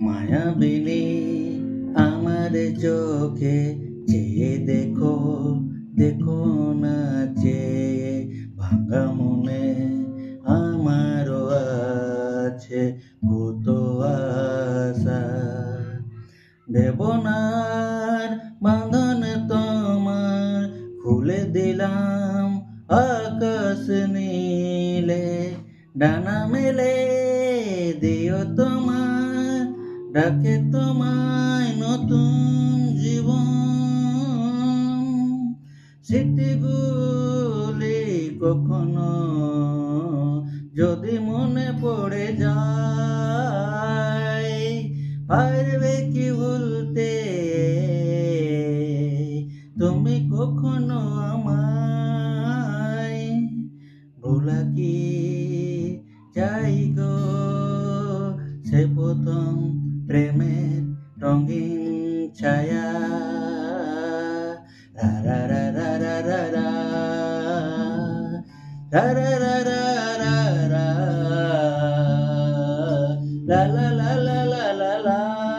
মায়াবিনী আমার চোখে চেয়ে দেখো, দেখো না চেয়ে, ভাঙা মনে আমারও আছে কত আশা। দেবনার বাঁধন তোমার খুলে দিলাম আকাশ নীলে, ডানা মেলে দিও তোমার, ডাকে তোমায় নতুন জীবন। স্মৃতিগুলি কখনো যদি মনে পড়ে যায়, পারবে কি ভুলতে তুমি কখনো আমায়? ভোলা কি চাই গো সে প্রথম প্রেমের রঙিন ছায়া। রা রা রা রা রা রা রা, রা রা রা রা রা রা, লা লা লা লা লা লা লা।